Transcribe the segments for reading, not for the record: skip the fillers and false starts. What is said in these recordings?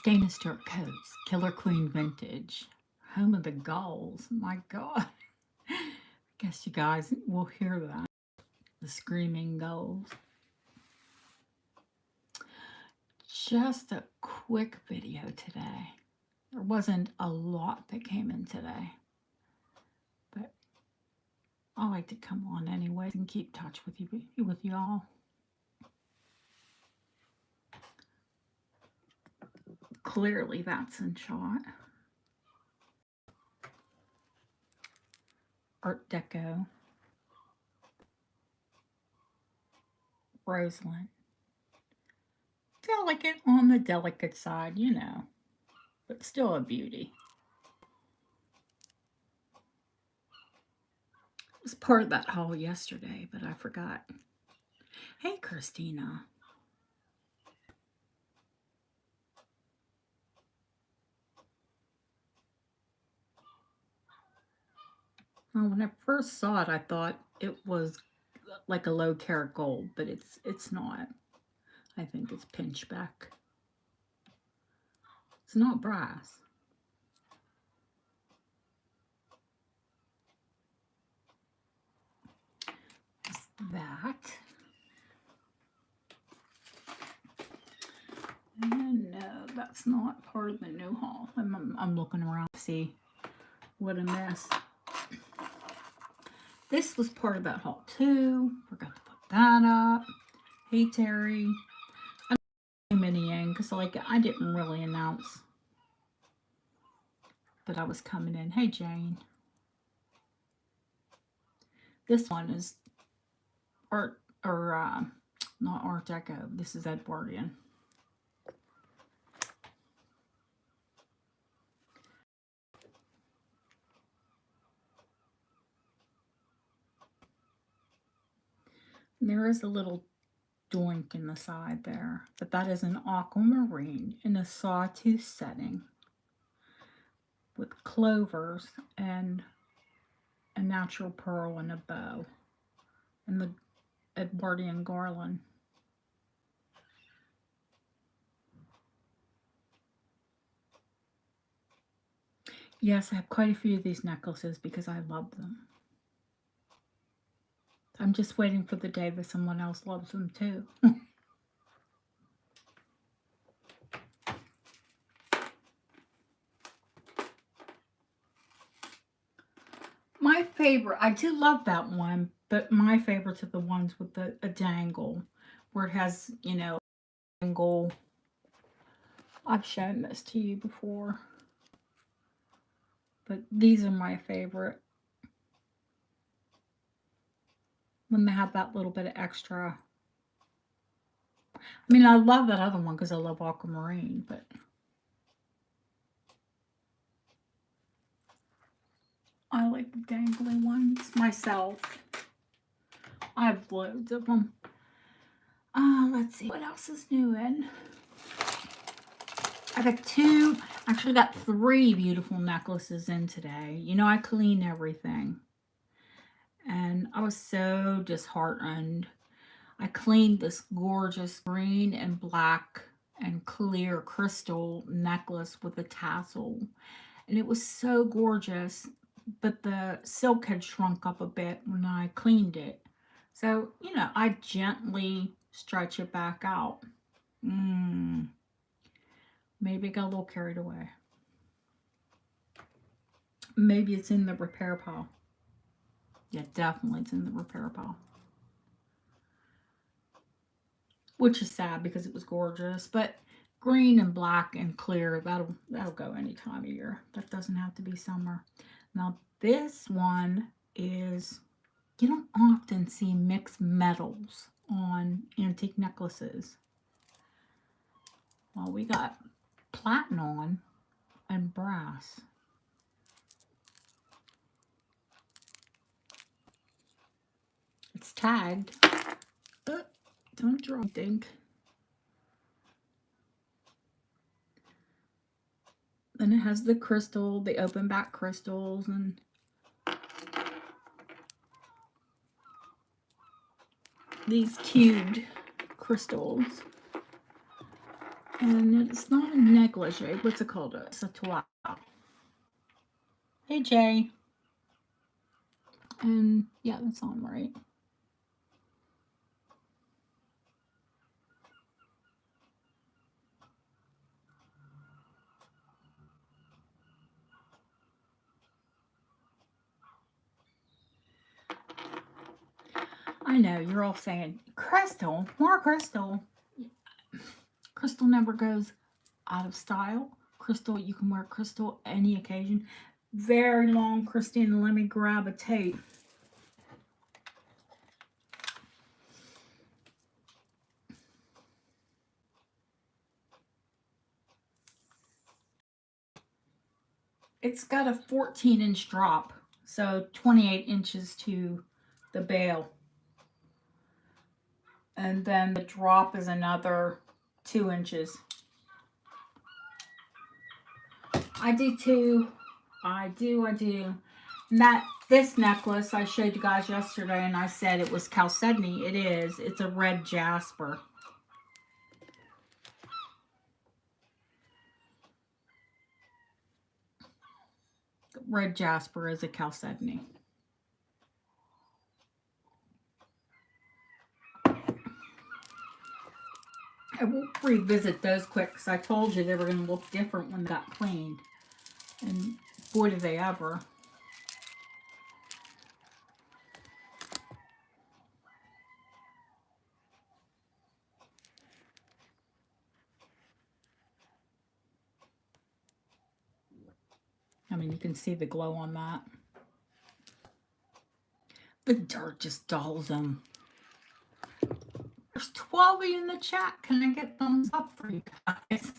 Dana Stewart Coats, Killer Queen Vintage, home of the gulls. My God. I guess you guys will hear that. The screaming gulls. Just a quick video today. There wasn't a lot that came in today, but I like to come on anyways and keep touch with y'all. Clearly that's in shot. Art Deco. Roseland. Delicate on the delicate side, you know, but still a beauty. It was part of that haul yesterday, but I forgot. Hey, Christina. Well, when I first saw it, I thought it was like a low carat gold, but it's not. I think it's pinchback. It's not brass. Just that. And no, that's not part of the new haul. I'm looking around to see what I missed. This was part of that haul too. Forgot to put that up. Hey, Terry. I came in because I didn't really announce that I was coming in. Hey, Jane. This one is art or not Art Deco. This is Edwardian. There is a little doink in the side there, but that is an aquamarine in a sawtooth setting with clovers and a natural pearl and a bow and the Edwardian garland. Yes, I have quite a few of these necklaces because I love them. I'm just waiting for the day that someone else loves them too. My favorite, I do love that one, but my favorites are the ones with a dangle, where it has, you know, dangle. I've shown this to you before, but these are my favorite. When they have that little bit of extra. I mean, I love that other one because I love aquamarine, but I like the dangly ones myself. I have loads of them. Let's see what else is new in. I got actually got 3 beautiful necklaces in today. You know, I clean everything. And I was so disheartened. I cleaned this gorgeous green and black and clear crystal necklace with a tassel. And it was so gorgeous, but the silk had shrunk up a bit when I cleaned it. So, you know, I gently stretch it back out. Maybe I got a little carried away. Maybe it's in the repair pile. Yeah, definitely it's in the repair pile. Which is sad because it was gorgeous, but green and black and clear, that'll go any time of year. That doesn't have to be summer. Now this one is, you don't often see mixed metals on antique necklaces. Well, we got platinum and brass. It's tagged. Don't drop anything. Then it has the crystal, the open back crystals, and these cubed crystals. And it's not a negligee. What's it called? It's a toile. Hey, Jay. And yeah, that's on right. I know, you're all saying, Crystal, more Crystal. Crystal never goes out of style. Crystal, you can wear crystal any occasion. Very long, Christina. Let me grab a tape. It's got a 14-inch drop, so 28 inches to the bail. And then the drop is another 2 inches. I do too. I do. And this necklace I showed you guys yesterday, and I said it was chalcedony. It is. It's a red jasper. Red jasper is a chalcedony. I will revisit those quick because I told you they were going to look different when they got cleaned. And boy, did they ever. I mean, you can see the glow on that. The dirt just dulls them. There's 12 of you in the chat. Can I get thumbs up for you guys?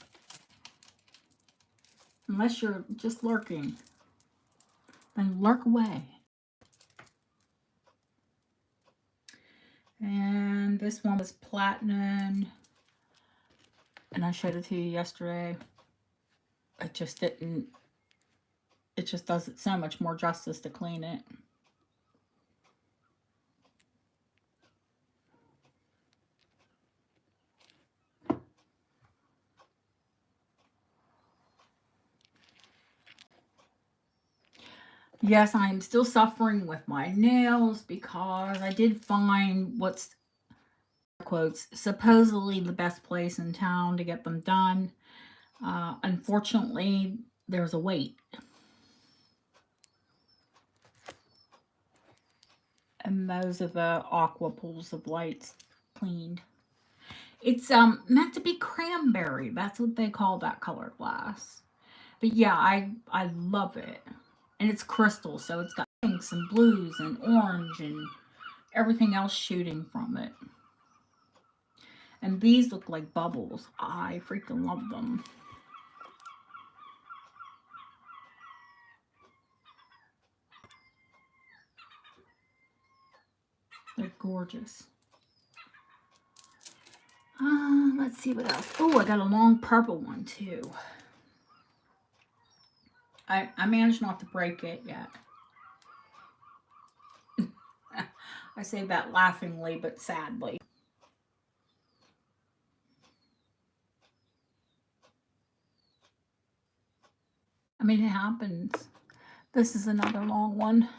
Unless you're just lurking, then lurk away. And this one was platinum. And I showed it to you yesterday. It just didn't. It just does it so much more justice to clean it. Yes, I am still suffering with my nails because I did find what's, quotes, supposedly the best place in town to get them done. Unfortunately, there's a wait. And those are the aqua pools of lights cleaned. It's meant to be cranberry. That's what they call that color glass. But yeah, I love it. And it's crystal, so it's got pinks and blues and orange and everything else shooting from it. And these look like bubbles. I freaking love them. They're gorgeous. Let's see what else. Oh, I got a long purple one too. I managed not to break it yet. I say that laughingly, but sadly. I mean, it happens. This is another long one.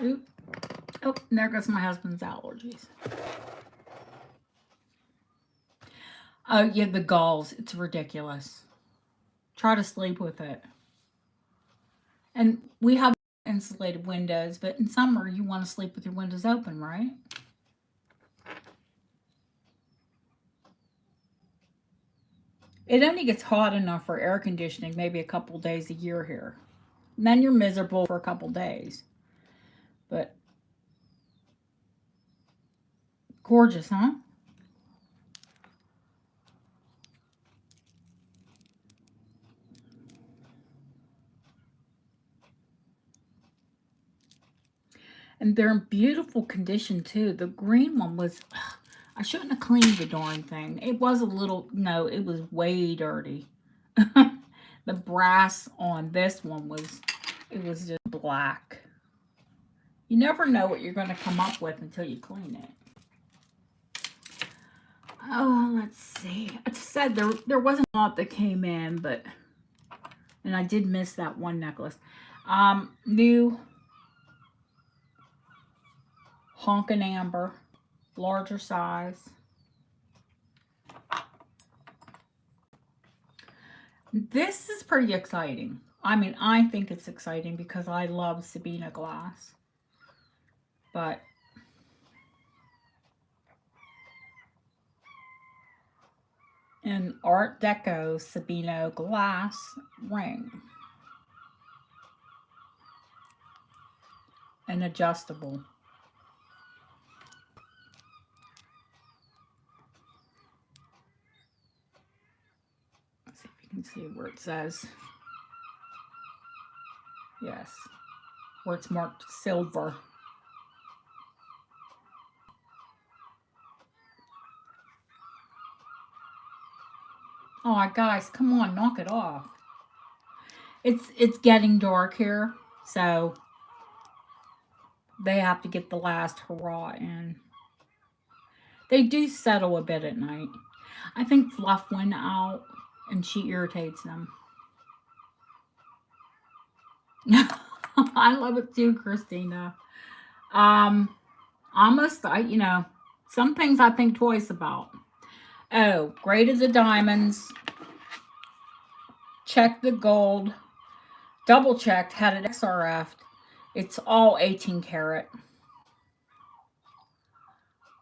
Oop. Oh, and there goes my husband's allergies. Oh, yeah, the galls. It's ridiculous. Try to sleep with it. And we have insulated windows, but in summer, you want to sleep with your windows open, right? It only gets hot enough for air conditioning maybe a couple days a year here. And then you're miserable for a couple days. But gorgeous, huh? And they're in beautiful condition too. The green one was, I shouldn't have cleaned the darn thing. It was a little, no, it was way dirty. The brass on this one was, it was just black. You never know what you're going to come up with until you clean it. Oh, let's see. I said there wasn't a lot that came in, but and I did miss that one necklace. New honkin' amber, larger size. This is pretty exciting. I mean, I think it's exciting because I love Sabina glass. But an Art Deco Sabino glass ring. And adjustable. Let's see if you can see where it says. Yes, where it's marked silver. Oh, guys, come on, knock it off. It's getting dark here, so they have to get the last hurrah in. They do settle a bit at night. I think Fluff went out and she irritates them. I love it too, Christina. Almost, some things I think twice about. Oh, graded the diamonds, checked the gold, double checked, had it XRF'd. It's all 18 karat.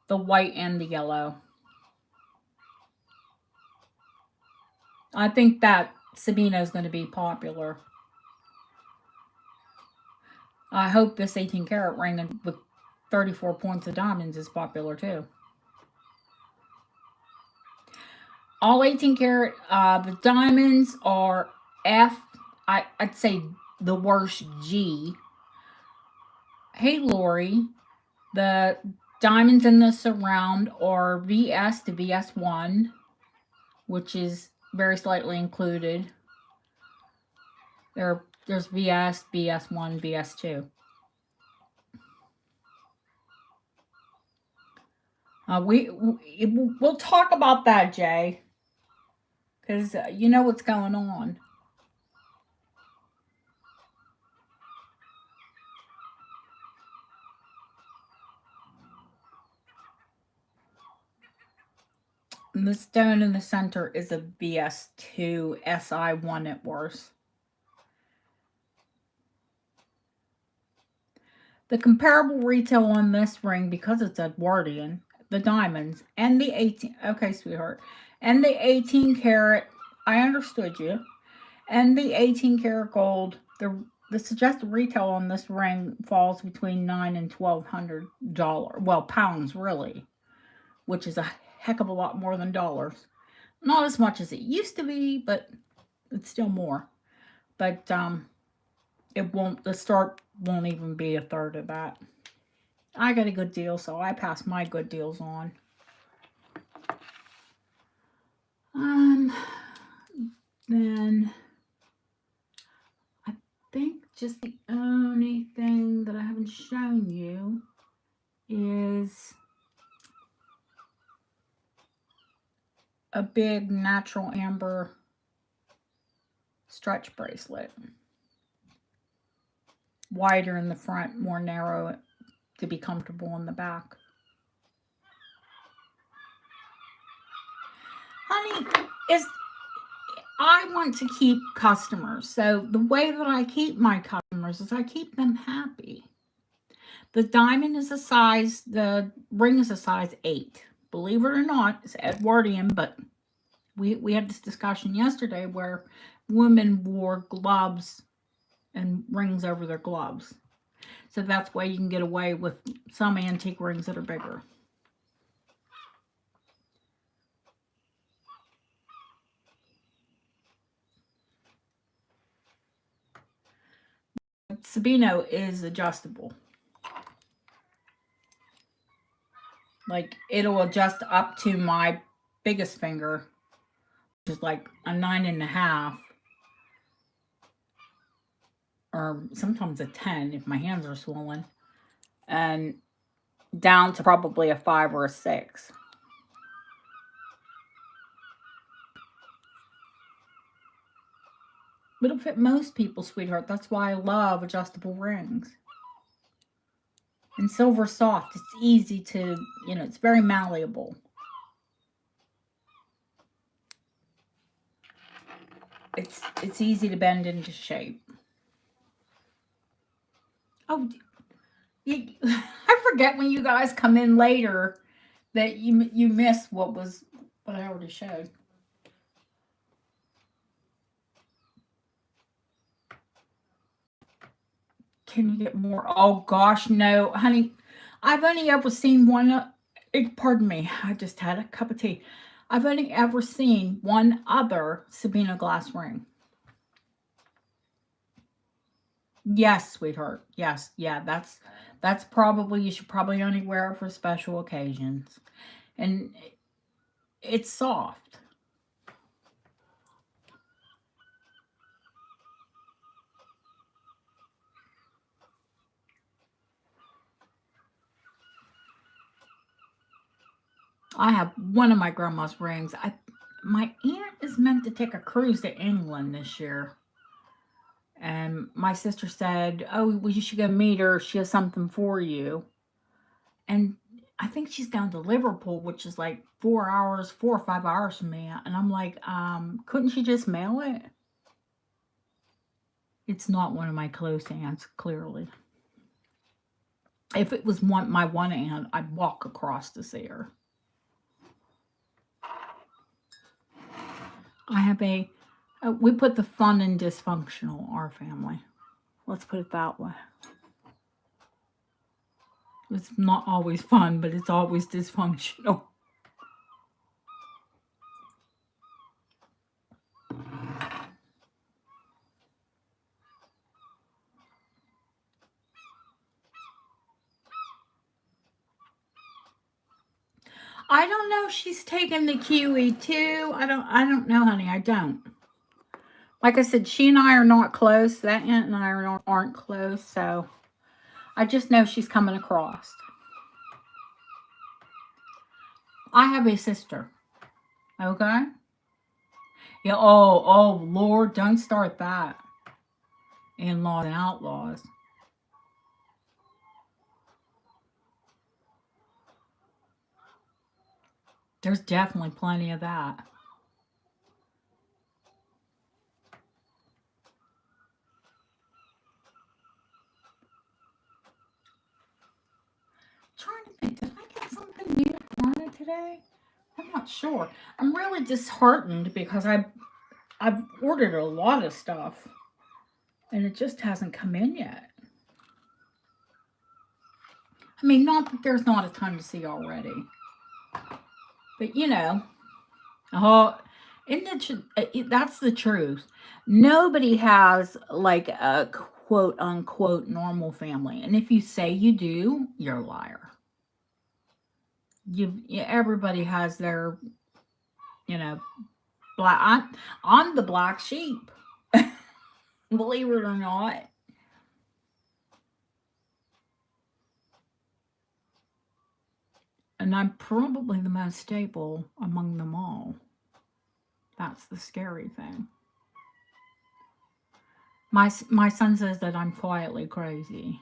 The white and the yellow. I think that Sabino is going to be popular. I hope this 18 karat ring with 34 points of diamonds is popular too. All 18 karat. The diamonds are F. I'd say the worst G. Hey, Lori. The diamonds in the surround are VS to VS1, which is very slightly included. There's VS, VS1, VS2. We'll talk about that, Jay, because you know what's going on. And the stone in the center is a VS2 SI1 at worst. The comparable retail on this ring, because it's Edwardian, the diamonds, and the 18, okay, sweetheart, and the 18 karat, I understood you, and the 18 karat gold, the suggested retail on this ring falls between $900 and $1,200, well, pounds really, which is a heck of a lot more than dollars. Not as much as it used to be, but it's still more. But the start won't even be a third of that. I got a good deal, so I pass my good deals on. Then I think just the only thing that I haven't shown you is a big natural amber stretch bracelet. Wider in the front, more narrow to be comfortable in the back. Honey, I want to keep customers. So the way that I keep my customers is I keep them happy. The diamond is the ring is a size 8. Believe it or not, it's Edwardian, but we had this discussion yesterday where women wore gloves and rings over their gloves. So that's why you can get away with some antique rings that are bigger. Sabino is adjustable. Like, it'll adjust up to my biggest finger, which is like a 9.5. Or sometimes a 10 if my hands are swollen. And down to probably a 5 or a 6. It'll fit most people, sweetheart. That's why I love adjustable rings. And silver's soft. It's easy to, it's very malleable. It's easy to bend into shape. Oh, I forget when you guys come in later that you miss what I already showed. Can you get more? Oh gosh, no, honey. I've only ever seen one. Pardon me. I just had a cup of tea. I've only ever seen one other Sabina glass ring. Yes, sweetheart. Yes, yeah. That's probably you should probably only wear it for special occasions, and it's soft. I have one of my grandma's rings. My aunt is meant to take a cruise to England this year. And my sister said, "Oh, well, you should go meet her. She has something for you." And I think she's down to Liverpool, which is like 4 hours, 4 or 5 hours from me. And I'm like, couldn't she just mail it? It's not one of my close aunts, clearly. If it was my one aunt, I'd walk across to see her. I have we put the fun and dysfunctional, our family. Let's put it that way. It's not always fun, but it's always dysfunctional. I don't know if she's taken the Kiwi too. I don't know, honey. I don't. Like I said, she and I are not close. That aunt and I aren't close, so I just know she's coming across. I have a sister. Okay? Yeah, oh Lord, don't start that. In-laws and outlaws. There's definitely plenty of that. Trying to think, did I get something new on it today? I'm not sure. I'm really disheartened because I've ordered a lot of stuff and it just hasn't come in yet. I mean, not that there's not a ton to see already, but oh, that's the truth. Nobody has like a quote unquote normal family, and if you say you do, you're a liar. Everybody has their, you know, black. I'm the black sheep. Believe it or not. And I'm probably the most stable among them all. That's the scary thing. My son says that I'm quietly crazy.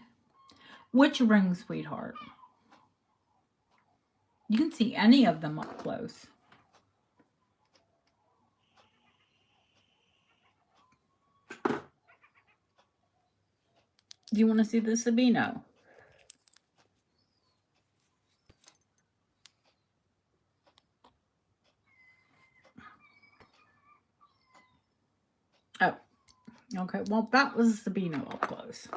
Which ring, sweetheart? You can see any of them up close. Do you want to see the Sabino? Oh, okay. Well, that was Sabino up close.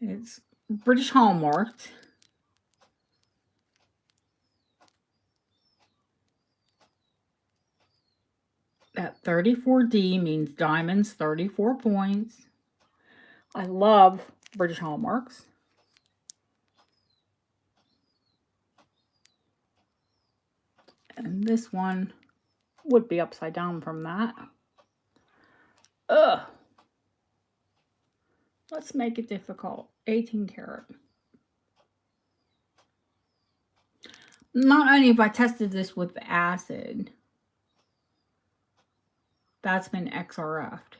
It's British hallmarked. That 34D means diamonds, 34 points. I love British hallmarks. And this one would be upside down from that. Ugh. Let's make it difficult. 18 karat. Not only have I tested this with acid, that's been XRF'd.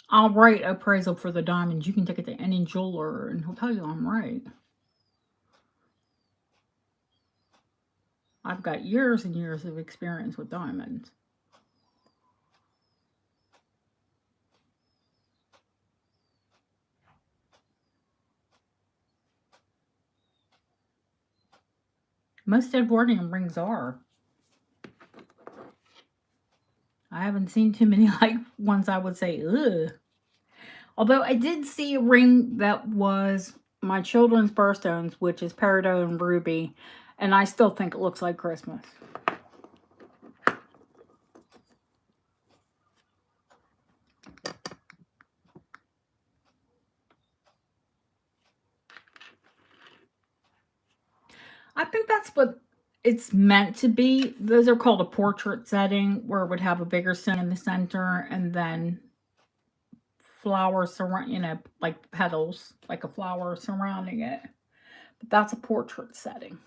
I'll write appraisal for the diamonds. You can take it to any jeweler and he'll tell you I'm right. I've got years and years of experience with diamonds. Most Edwardian rings are. I haven't seen too many like ones I would say, ugh. Although I did see a ring that was my children's birthstones, which is peridot and ruby, and I still think it looks like Christmas. I think that's what it's meant to be. Those are called a portrait setting, where it would have a bigger stone in the center and then flowers surround, you know, like petals, like a flower surrounding it. But that's a portrait setting.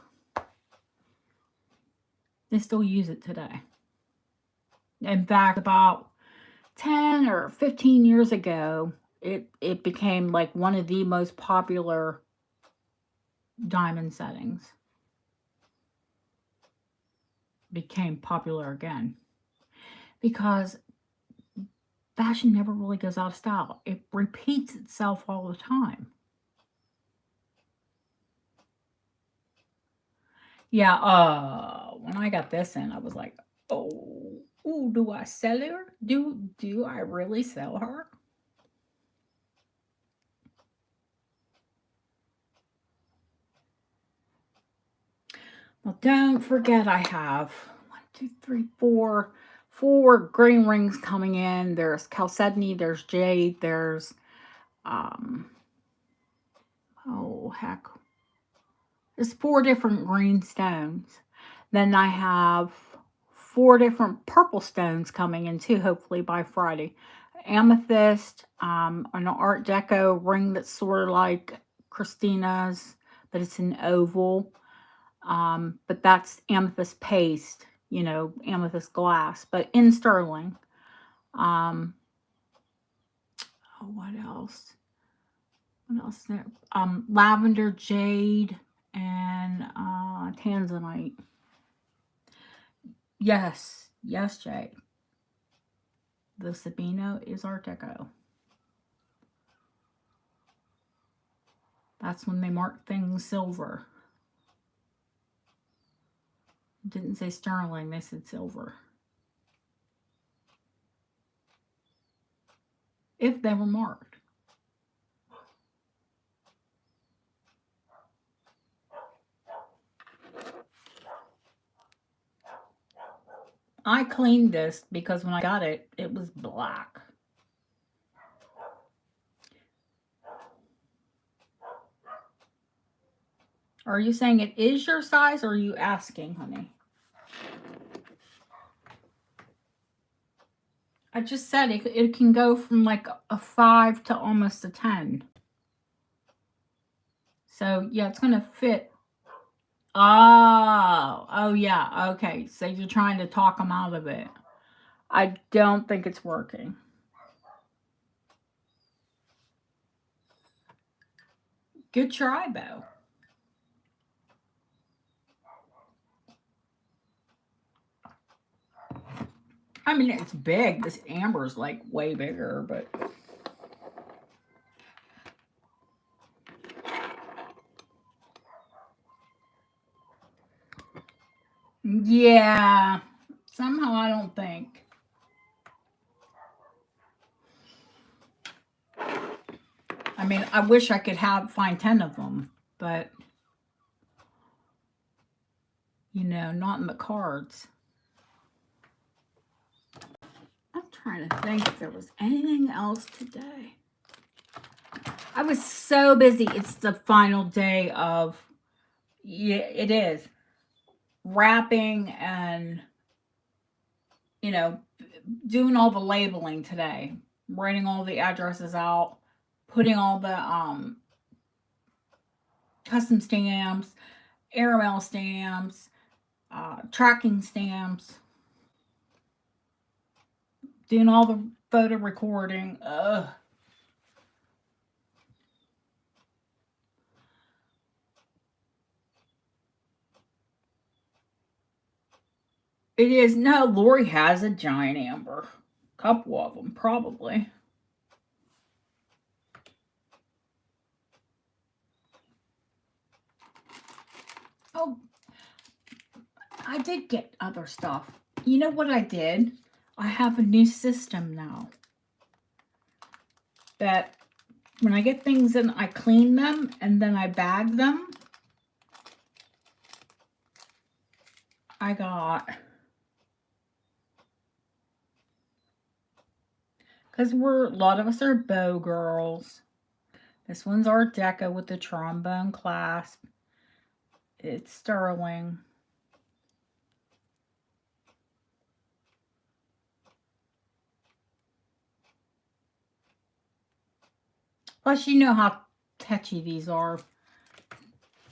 They still use it today. In fact, about 10 or 15 years ago, it became like one of the most popular diamond settings. Became popular again. Because fashion never really goes out of style. It repeats itself all the time. Yeah, when I got this in, I was like, oh, ooh, do I sell her? Do I really sell her? Well, don't forget I have 1, 2, 3, 4 green rings coming in. There's chalcedony, there's jade, there's oh heck. There's 4 different green stones. Then I have 4 different purple stones coming in too, hopefully by Friday. Amethyst, an Art Deco ring that's sort of like Christina's, but it's an oval. But that's amethyst paste, you know, amethyst glass, but in sterling. Oh, what else? What else there? Lavender jade and tanzanite. Yes, Jay. The Sabino is Art Deco. That's when they mark things silver. It didn't say sterling, they said silver. If they were marked. I cleaned this because when I got it, it was black. Are you saying it is your size, or are you asking, honey? I just said it can go from like a 5 to almost a 10. So, yeah, it's going to fit. Oh, yeah, okay. So you're trying to talk them out of it. I don't think it's working. Good try, Bo. I mean, it's big. This amber is like way bigger, but... Yeah, somehow I don't think. I mean, I wish I could find 10 of them, but, you know, not in the cards. I'm trying to think if there was anything else today. I was so busy. It's the final day of, yeah, it is, wrapping and, you know, doing all the labeling today, writing all the addresses out, putting all the custom stamps, airmail stamps, tracking stamps, doing all the photo recording. Ugh. It is. No, Lori has a giant amber. Couple of them, probably. Oh, I did get other stuff. You know what I did? I have a new system now. That when I get things in, I clean them and then I bag them. I got, because a lot of us are bow girls. This one's Art Deco with the trombone clasp. It's sterling. Plus, you know how touchy these are.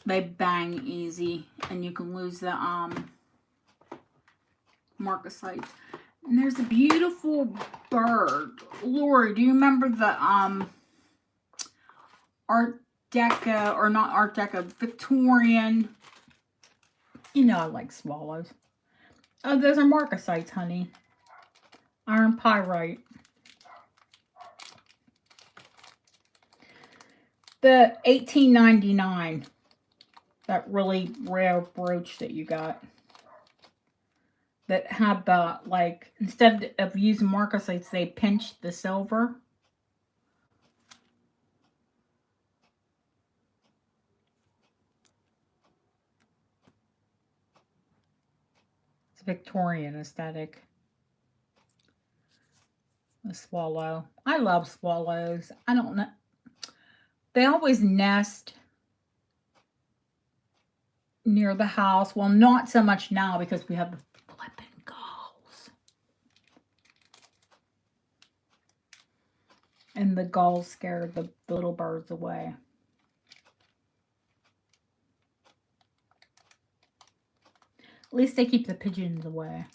They bang easy, and you can lose the marcasites. And there's a beautiful bird. Lori, do you remember the Art Deco, or not Art Deco, Victorian? You know I like swallows. Oh, those are marcasites, honey. Iron pyrite. The $18.99. That really rare brooch that you got. That had the, like, instead of using marcasites, they pinched the silver. It's Victorian aesthetic. The swallow. I love swallows. I don't know. They always nest near the house. Well, not so much now because we have the flipping gulls. And the gulls scared the little birds away. At least they keep the pigeons away.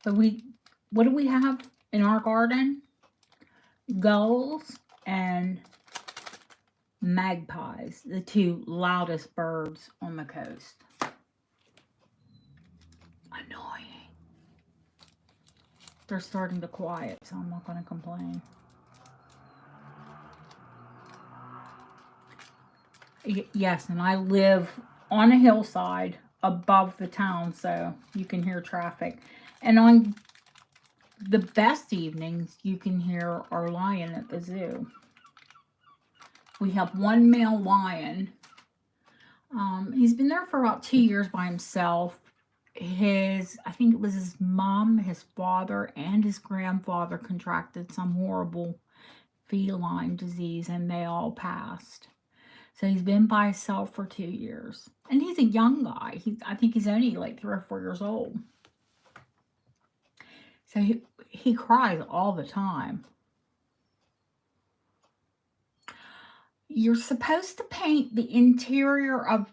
But what do we have in our garden? Gulls and magpies, the two loudest birds on the coast. Annoying. They're starting to quiet, so I'm not going to complain. Yes, and I live on a hillside above the town, so you can hear traffic. And on the best evenings, you can hear our lion at the zoo. We have one male lion. He's been there for about 2 years by himself. I think it was his mom, his father, and his grandfather contracted some horrible feline disease, and they all passed. So he's been by himself for 2 years. And he's a young guy. I think he's only like 3 or 4 years old. So he cries all the time. You're supposed to paint the interior of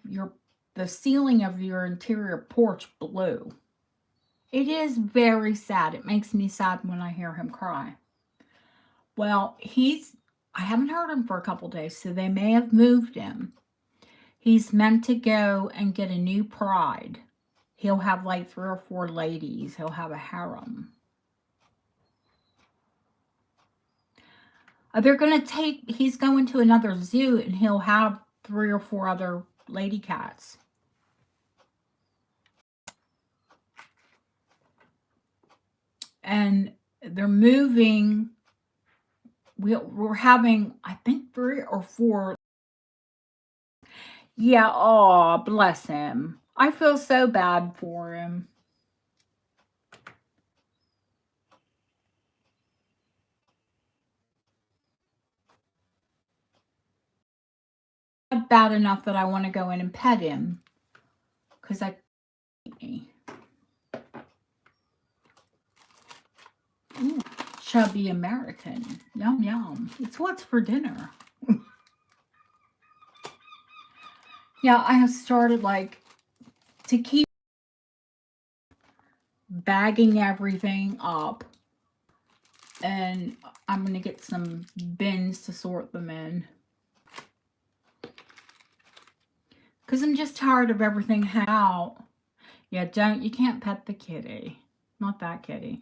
the ceiling of your interior porch blue. It is very sad. It makes me sad when I hear him cry. Well, I haven't heard him for a couple days, so they may have moved him. He's meant to go and get a new bride. He'll have like 3 or 4 ladies. He'll have a harem. He's going to another zoo, and he'll have 3 or 4 other lady cats. And they're moving. We're having, I think, 3 or 4. Yeah, oh, bless him. I feel so bad for him. not bad enough that I want to go in and pet him. Because I me. Ooh, chubby American. Yum, yum. It's what's for dinner. Yeah, I have started, like, to keep bagging everything up. And I'm going to get some bins to sort them in. Because I'm just tired of everything out. Yeah, you can't pet the kitty. Not that kitty.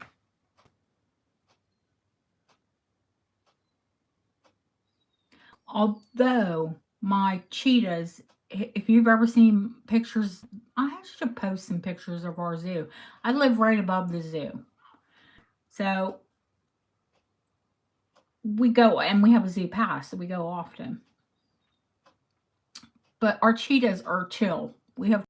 Although my cheetahs, if you've ever seen pictures, I should post some pictures of our zoo. I live right above the zoo. So we go, and we have a zoo pass, so we go often. But our cheetahs are chill. We have.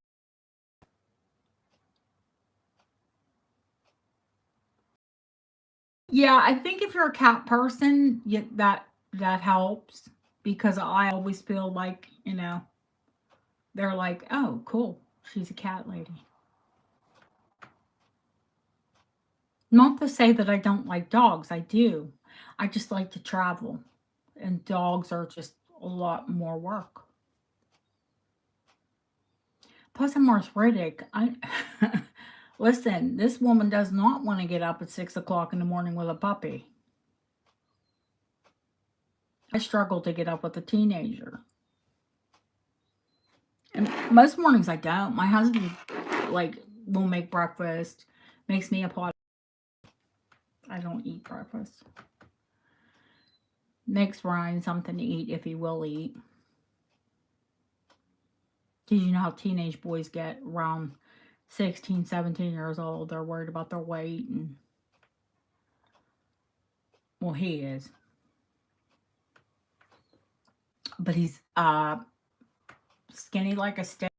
Yeah, I think if you're a cat person, that helps, because I always feel like, they're like, oh, cool, she's a cat lady. Not to say that I don't like dogs, I do. I just like to travel, and dogs are just a lot more work. Plus, I'm arthritic. Listen, this woman does not want to get up at 6 o'clock in the morning with a puppy. I struggle to get up with a teenager. And most mornings I don't. My husband, like, will make breakfast, makes me a pot. I don't eat breakfast. Makes Ryan something to eat if he will eat. Because you know how teenage boys get around 16, 17 years old. They're worried about their weight. And well, he is. But he's skinny like a stick.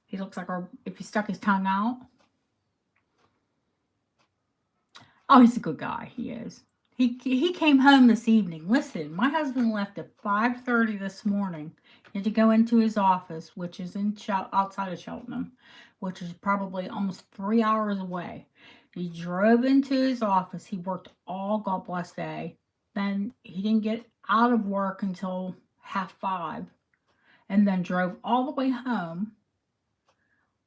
He looks like if he stuck his tongue out. Oh, he's a good guy. He is. He came home this evening. Listen, my husband left at 5:30 this morning. He had to go into his office, which is outside of Cheltenham, which is probably almost 3 hours away. He drove into his office. He worked all God bless day. Then he didn't get out of work until 4:30, and then drove all the way home.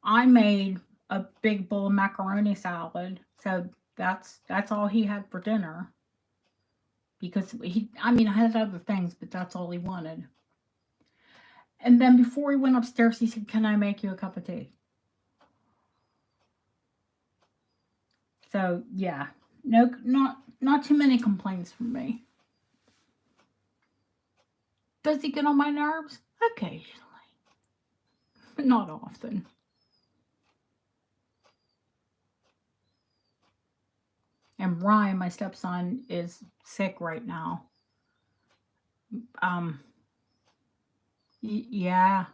I made a big bowl of macaroni salad, so that's all he had for dinner. Because I had other things, but that's all he wanted. And then before he went upstairs, he said, "Can I make you a cup of tea?" So yeah, no, not too many complaints from me. Does he get on my nerves? Occasionally, but not often. And Ryan, my stepson, is sick right now. Um, yeah,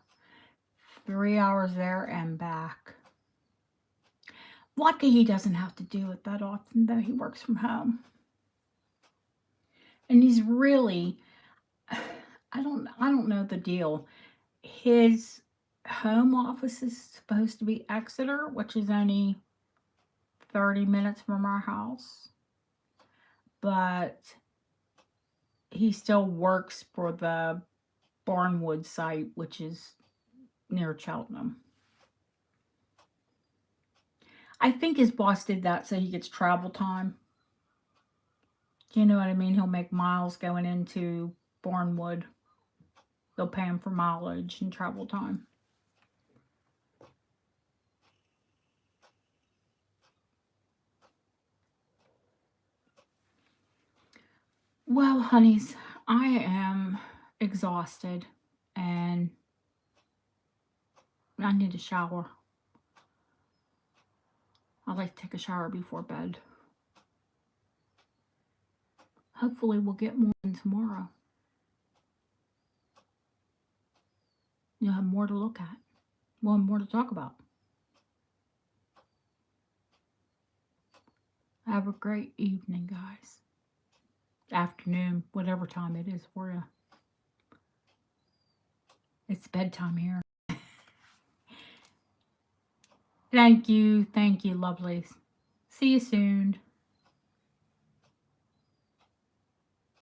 3 hours there and back. Lucky he doesn't have to do it that often, though. He works from home. And he's really, I don't know the deal. His home office is supposed to be Exeter, which is only 30 minutes from our house. But he still works for the Barnwood site, which is near Cheltenham. I think his boss did that so he gets travel time. Do you know what I mean? He'll make miles going into Barnwood. They'll pay him for mileage and travel time. Well, honeys, I am exhausted and I need a shower. I like to take a shower before bed. Hopefully we'll get more tomorrow. You'll have more to look at. We'll have more to talk about. Have a great evening, guys. Afternoon, whatever time it is for you. It's bedtime here. Thank you. Thank you, lovelies. See you soon.